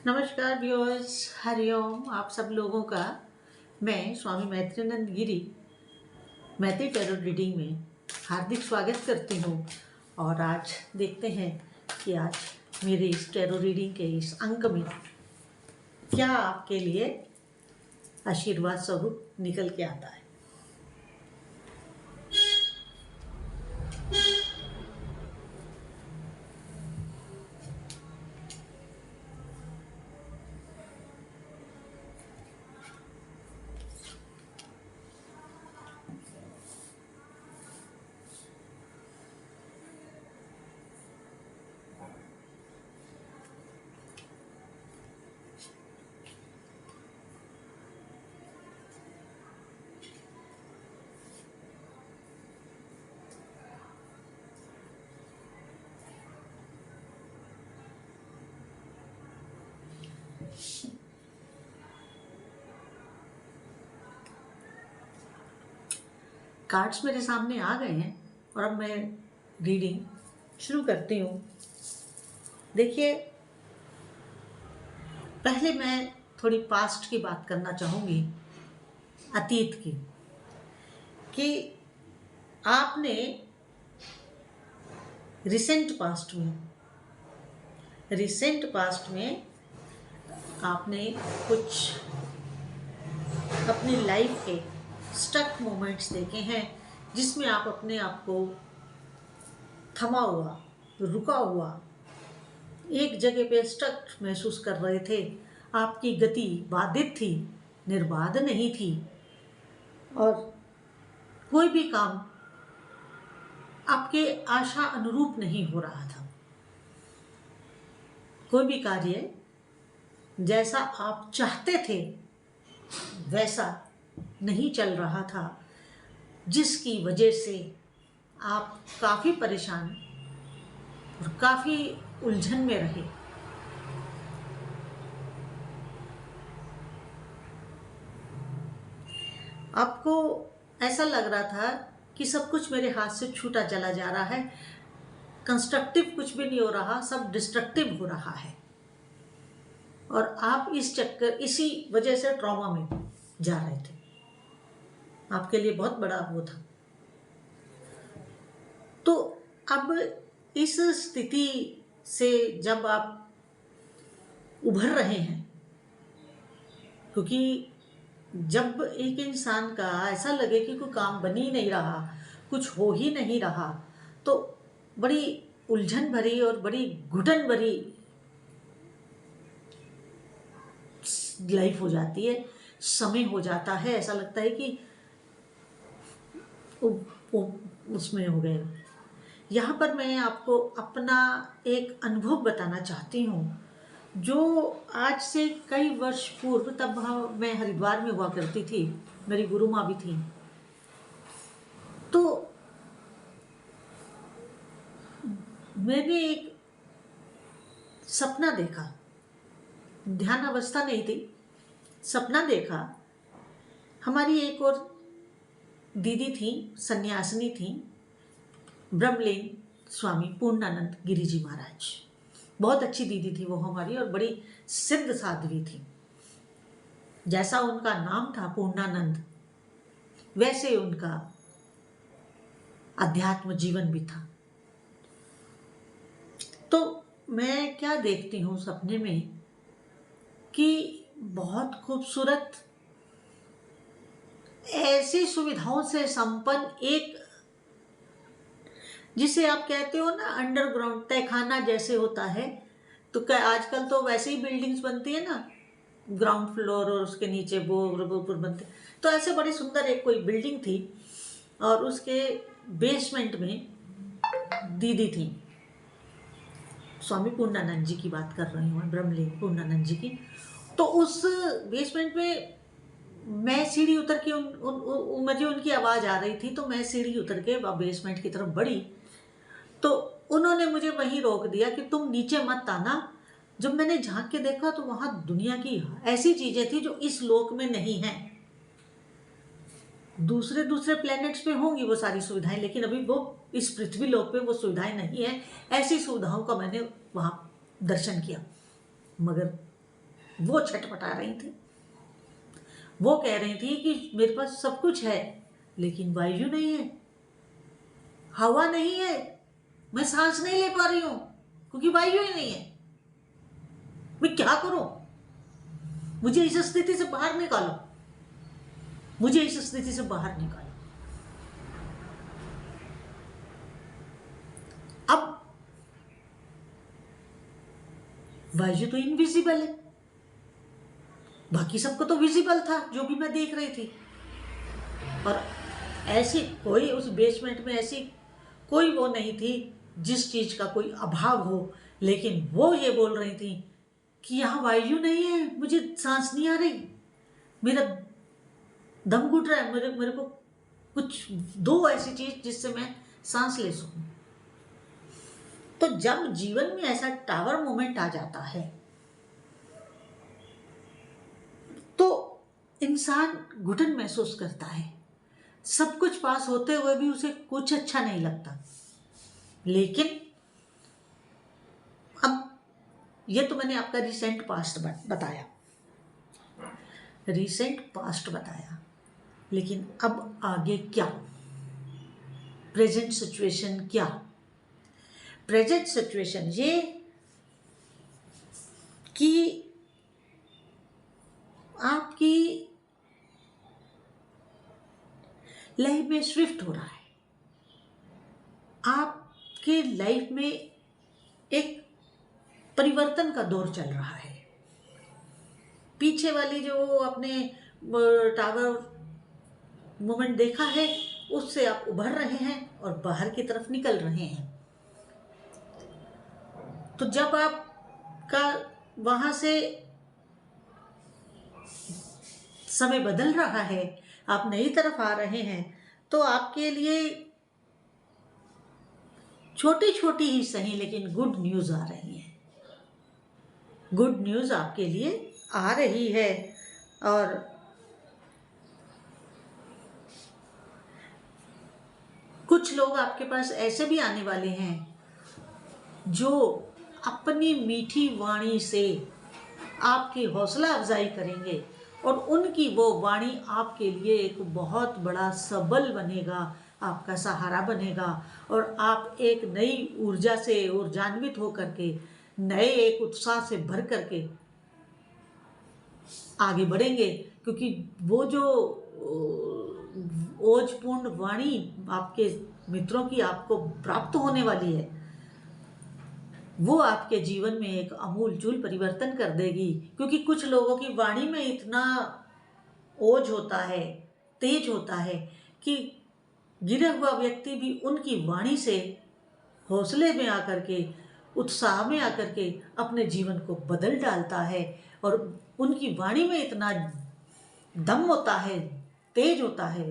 नमस्कार व्यूअर्स, हरिओम आप सब लोगों का। मैं स्वामी मैत्रेनंद गिरी मैत्री टैरो रीडिंग में हार्दिक स्वागत करती हूँ। और आज देखते हैं कि आज मेरे इस टैरो रीडिंग के इस अंक में क्या आपके लिए आशीर्वाद स्वरूप निकल के आता है। कार्ड्स मेरे सामने आ गए हैं और अब मैं रीडिंग शुरू करती हूँ। देखिए, पहले मैं थोड़ी पास्ट की बात करना चाहूँगी, अतीत की, कि आपने रिसेंट पास्ट में आपने कुछ अपनी लाइफ के स्टक मोमेंट्स देखे हैं जिसमें आप अपने आप को थमा हुआ, रुका हुआ, एक जगह पे स्टक महसूस कर रहे थे। आपकी गति बाधित थी, निर्बाध नहीं थी और कोई भी काम आपके आशा अनुरूप नहीं हो रहा था। कोई भी कार्य जैसा आप चाहते थे वैसा नहीं चल रहा था, जिसकी वजह से आप काफ़ी परेशान और काफ़ी उलझन में रहे। आपको ऐसा लग रहा था कि सब कुछ मेरे हाथ से छूटा चला जा रहा है, कंस्ट्रक्टिव कुछ भी नहीं हो रहा, सब डिस्ट्रक्टिव हो रहा है। और आप इसी वजह से ट्रॉमा में जा रहे थे। आपके लिए बहुत बड़ा वो था। तो अब इस स्थिति से जब आप उभर रहे हैं, क्योंकि जब एक इंसान का ऐसा लगे कि कोई काम बन ही नहीं रहा, कुछ हो ही नहीं रहा, तो बड़ी उलझन भरी और बड़ी घुटन भरी लाइफ हो जाती है, समय हो जाता है। ऐसा लगता है कि उसमें हो गए। यहाँ पर मैं आपको अपना एक अनुभव बताना चाहती हूँ, जो आज से कई वर्ष पूर्व, तब मैं हरिद्वार में हुआ करती थी, मेरी गुरु माँ भी थी। तो मैंने एक सपना देखा, ध्यान अवस्था नहीं थी, सपना देखा। हमारी एक और दीदी थी, सन्यासिनी थी, ब्रह्मलीन स्वामी पूर्णानंद गिरी जी महाराज। बहुत अच्छी दीदी थी वो हमारी और बड़ी सिद्ध साध्वी थी। जैसा उनका नाम था पूर्णानंद, वैसे उनका अध्यात्म जीवन भी था। तो मैं क्या देखती हूँ सपने में कि बहुत खूबसूरत, ऐसी सुविधाओं से संपन्न एक, जिसे आप कहते हो ना अंडरग्राउंड तहखाना जैसे होता है, तो क्या आजकल तो वैसे ही बिल्डिंग्स बनती है ना, ग्राउंड फ्लोर और उसके नीचे वो बनते। तो ऐसे बड़ी सुंदर एक कोई बिल्डिंग थी और उसके बेसमेंट में दीदी थी। स्वामी पूर्णानंद जी की बात कर रही हूँ, ब्रह्मलीन पूर्णानंद जी की। तो उस बेसमेंट में मैं सीढ़ी उतर के मुझे उनकी आवाज़ आ रही थी, तो मैं सीढ़ी उतर के बेसमेंट की तरफ बढ़ी। तो उन्होंने मुझे वहीं रोक दिया कि तुम नीचे मत आना। जब मैंने झांक के देखा तो वहां दुनिया की ऐसी चीजें थी जो इस लोक में नहीं है। दूसरे प्लैनेट्स पे होंगी वो सारी सुविधाएं, लेकिन अभी वो इस पृथ्वी लोक पे वो सुविधाएं नहीं है। ऐसी सुविधाओं का मैंने वहां दर्शन किया। मगर वो छटपटा रही थी। वो कह रही थी कि मेरे पास सब कुछ है लेकिन वायु नहीं है, हवा नहीं है, मैं सांस नहीं ले पा रही हूं क्योंकि वायु ही नहीं है। मैं क्या करूं? मुझे इस स्थिति से बाहर निकालो, मुझे इस स्थिति से बाहर निकालो। अब वायु तो इनविजिबल है, बाकी सबको तो विजिबल था जो भी मैं देख रही थी। और ऐसी कोई उस बेसमेंट में ऐसी कोई वो नहीं थी जिस चीज का कोई अभाव हो, लेकिन वो ये बोल रही थी कि यहाँ वायु नहीं है, मुझे सांस नहीं आ रही, मेरा दम घुट रहा है, मेरे को कुछ दो ऐसी चीज जिससे मैं सांस ले सकूं। तो जब जीवन में ऐसा टावर मोमेंट आ जाता है तो इंसान घुटन महसूस करता है। सब कुछ पास होते हुए भी उसे कुछ अच्छा नहीं लगता। लेकिन अब ये तो मैंने आपका रिसेंट पास्ट बताया, लेकिन अब आगे क्या? प्रेजेंट सिचुएशन क्या? प्रेजेंट सिचुएशन ये कि आपकी लाइफ में शिफ्ट हो रहा है, आपके लाइफ में एक परिवर्तन का दौर चल रहा है। पीछे वाली जो आपने टावर मोमेंट देखा है उससे आप उभर रहे हैं और बाहर की तरफ निकल रहे हैं। तो जब आपका वहां से समय बदल रहा है, आप नई तरफ आ रहे हैं, तो आपके लिए छोटी छोटी ही सही लेकिन गुड न्यूज आ रही है। गुड न्यूज आपके लिए आ रही है। और कुछ लोग आपके पास ऐसे भी आने वाले हैं जो अपनी मीठी वाणी से आपकी हौसला अफजाई करेंगे और उनकी वो वाणी आपके लिए एक बहुत बड़ा सबल बनेगा, आपका सहारा बनेगा और आप एक नई ऊर्जा से ऊर्जान्वित होकर के, नए एक उत्साह से भर करके आगे बढ़ेंगे। क्योंकि वो जो ओजपूर्ण वाणी आपके मित्रों की आपको प्राप्त होने वाली है, वो आपके जीवन में एक अमूलचूल परिवर्तन कर देगी। क्योंकि कुछ लोगों की वाणी में इतना ओज होता है, तेज होता है कि गिरा हुआ व्यक्ति भी उनकी वाणी से हौसले में आकर के, उत्साह में आकर के अपने जीवन को बदल डालता है। और उनकी वाणी में इतना दम होता है, तेज होता है,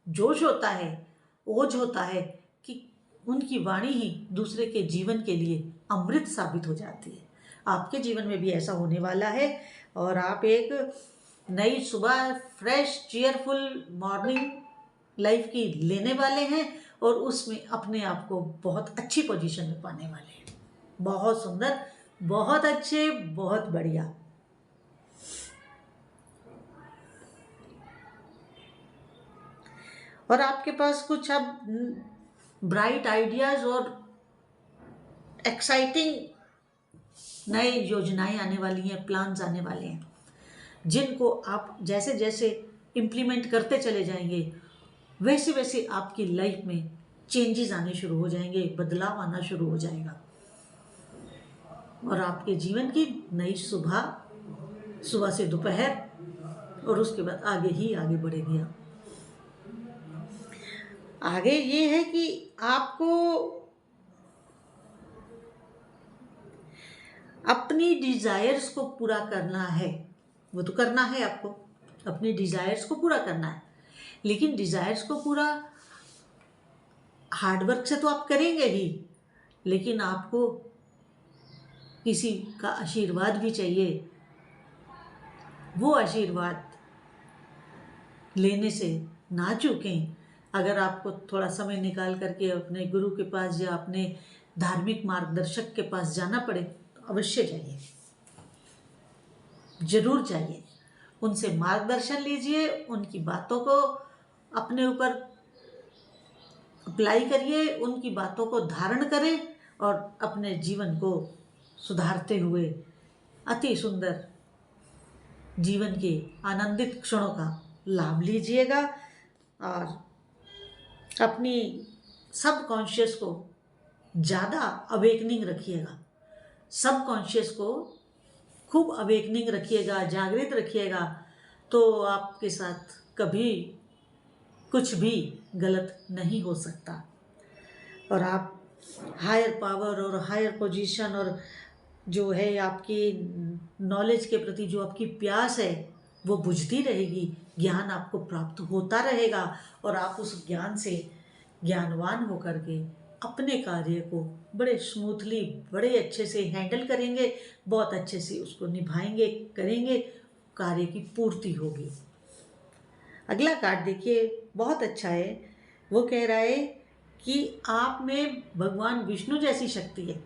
जोश होता है, ओज होता है कि उनकी वाणी ही दूसरे के जीवन के लिए अमृत साबित हो जाती है। आपके जीवन में भी ऐसा होने वाला है और आप एक नई सुबह, फ्रेश चीयरफुल मॉर्निंग लाइफ की लेने वाले हैं और उसमें अपने आप को बहुत अच्छी पोजीशन में पाने वाले हैं। बहुत सुंदर, बहुत अच्छे, बहुत बढ़िया। और आपके पास कुछ अब ब्राइट आइडियाज और एक्साइटिंग नए योजनाएं आने वाली हैं, प्लान्स आने वाले हैं, जिनको आप जैसे जैसे इम्प्लीमेंट करते चले जाएंगे वैसे वैसे आपकी लाइफ में चेंजेस आने शुरू हो जाएंगे, बदलाव आना शुरू हो जाएगा और आपके जीवन की नई सुबह, सुबह से दोपहर और उसके बाद आगे ही आगे बढ़ेंगे आप। आगे ये है कि आपको अपनी डिजायर्स को पूरा करना है। वो तो करना है, आपको अपनी डिजायर्स को पूरा करना है, लेकिन डिजायर्स को पूरा हार्डवर्क से तो आप करेंगे ही, लेकिन आपको किसी का आशीर्वाद भी चाहिए। वो आशीर्वाद लेने से ना चूकें। अगर आपको थोड़ा समय निकाल करके अपने गुरु के पास या अपने धार्मिक मार्गदर्शक के पास जाना पड़े तो अवश्य जाइए। जरूर जाइए, उनसे मार्गदर्शन लीजिए, उनकी बातों को अपने ऊपर अप्लाई करिए, उनकी बातों को धारण करें और अपने जीवन को सुधारते हुए अति सुंदर जीवन के आनंदित क्षणों का लाभ लीजिएगा और अपनी सबकॉन्शियस को ज़्यादा अवेकनिंग रखिएगा, सबकॉन्शियस को खूब अवेकनिंग रखिएगा, जागृत रखिएगा, तो आपके साथ कभी कुछ भी गलत नहीं हो सकता और आप हायर पावर और हायर पोजीशन और जो है आपकी नॉलेज के प्रति जो आपकी प्यास है वो बुझती रहेगी, ज्ञान आपको प्राप्त होता रहेगा और आप उस ज्ञान से ज्ञानवान होकर के अपने कार्य को बड़े स्मूथली, बड़े अच्छे से हैंडल करेंगे, बहुत अच्छे से उसको निभाएंगे, करेंगे, कार्य की पूर्ति होगी। अगला कार्ड देखिए, बहुत अच्छा है। वो कह रहा है कि आप में भगवान विष्णु जैसी शक्ति है।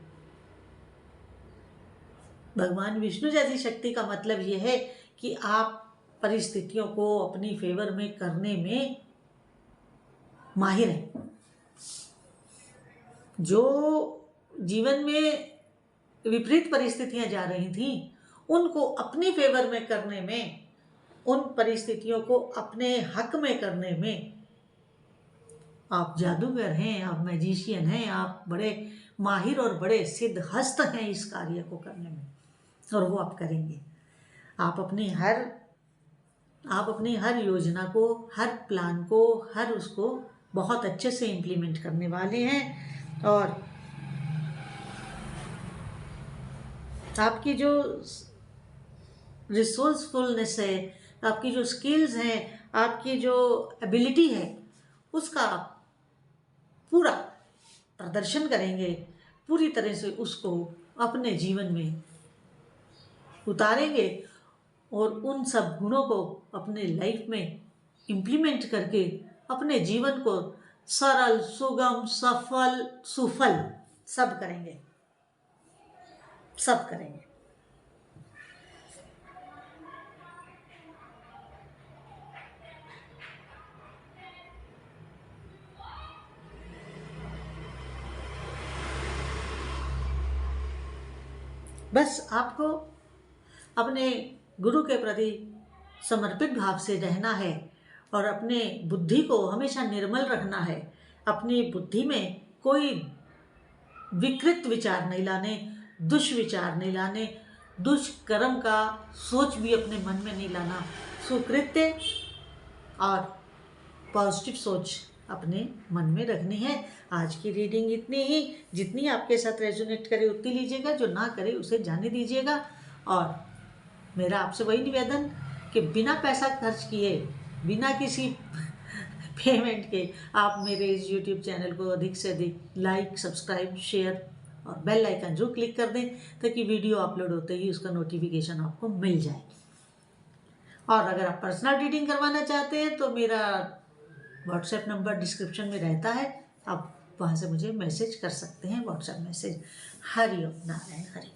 भगवान विष्णु जैसी शक्ति का मतलब ये है कि आप परिस्थितियों को अपनी फेवर में करने में माहिर हैं। जो जीवन में विपरीत परिस्थितियां जा रही थी उनको अपनी फेवर में करने में, उन परिस्थितियों को अपने हक में करने में आप जादूगर हैं, आप मैजिशियन हैं, आप बड़े माहिर और बड़े सिद्धहस्त हैं इस कार्य को करने में और वो आप करेंगे। आप अपनी हर योजना को, हर प्लान को, हर उसको बहुत अच्छे से इम्प्लीमेंट करने वाले हैं और आपकी जो रिसोर्सफुलनेस है, आपकी जो स्किल्स हैं, आपकी जो एबिलिटी है, उसका पूरा प्रदर्शन करेंगे, पूरी तरह से उसको अपने जीवन में उतारेंगे और उन सब गुणों को अपने लाइफ में इम्प्लीमेंट करके अपने जीवन को सरल, सुगम, सफल, सुफल सब करेंगे, सब करेंगे। बस आपको अपने गुरु के प्रति समर्पित भाव से रहना है और अपने बुद्धि को हमेशा निर्मल रखना है। अपनी बुद्धि में कोई विकृत विचार नहीं लाने, दुष्विचार नहीं लाने, दुष्कर्म का सोच भी अपने मन में नहीं लाना। सुकृत्य और पॉजिटिव सोच अपने मन में रखनी है। आज की रीडिंग इतनी ही, जितनी आपके साथ रेजोनेट करे उतनी लीजिएगा, जो ना करे उसे जाने दीजिएगा। और मेरा आपसे वही निवेदन कि बिना पैसा खर्च किए, बिना किसी पेमेंट के आप मेरे इस YouTube चैनल को अधिक से अधिक लाइक, सब्सक्राइब, शेयर और बेल आइकन जो क्लिक कर दें ताकि वीडियो अपलोड होते ही उसका नोटिफिकेशन आपको मिल जाए। और अगर आप पर्सनल रीडिंग करवाना चाहते हैं तो मेरा व्हाट्सएप नंबर डिस्क्रिप्शन में रहता है, आप वहाँ से मुझे मैसेज कर सकते हैं, व्हाट्सएप मैसेज। हरि ओम नारायण हरि।